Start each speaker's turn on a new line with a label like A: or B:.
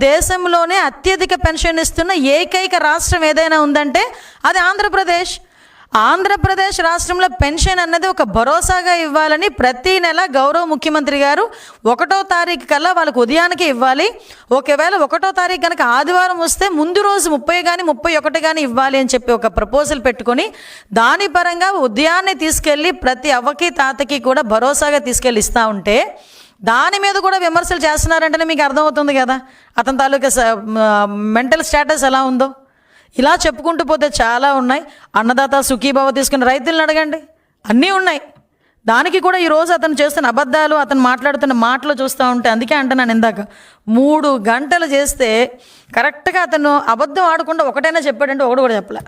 A: దేశంలోనే అత్యధిక పెన్షన్ ఇస్తున్న ఏకైక రాష్ట్రం ఏదైనా ఉందంటే అది ఆంధ్రప్రదేశ్. ఆంధ్రప్రదేశ్ రాష్ట్రంలో పెన్షన్ అన్నది ఒక భరోసాగా ఇవ్వాలని ప్రతి నెల గౌరవ ముఖ్యమంత్రి గారు 1వ తారీఖు కల్లా వాళ్ళకు ఉదయానికి ఇవ్వాలి. ఒకవేళ 1వ తారీఖు కనుక ఆదివారం వస్తే ముందు రోజు 30 కానీ 31 కానీ ఇవ్వాలి అని చెప్పి ఒక ప్రపోజల్ పెట్టుకొని దాని పరంగా ఉదయాన్నే తీసుకెళ్ళి ప్రతి అవ్వకి తాతకి కూడా భరోసాగా తీసుకెళ్ళి ఇస్తూ ఉంటే దాని మీద కూడా విమర్శలు చేస్తున్నారంటేనే మీకు అర్థమవుతుంది కదా అతని తాలూకా మెంటల్ స్టేటస్ ఎలా ఉందో. ఇలా చెప్పుకుంటూ పోతే చాలా ఉన్నాయి. అన్నదాత సుఖీభావ తీసుకుని రైతులను అడగండి, అన్నీ ఉన్నాయి. దానికి కూడా ఈరోజు అతను చేస్తున్న అబద్ధాలు, అతను మాట్లాడుతున్న మాటలు చూస్తూ ఉంటే అందుకే అంటున్నాను ఇందాక 3 గంటలు చేస్తే కరెక్ట్గా అతను అబద్ధం ఆడకుండా ఒకటైనా చెప్పాడంటే ఒకటి కూడా చెప్పలే.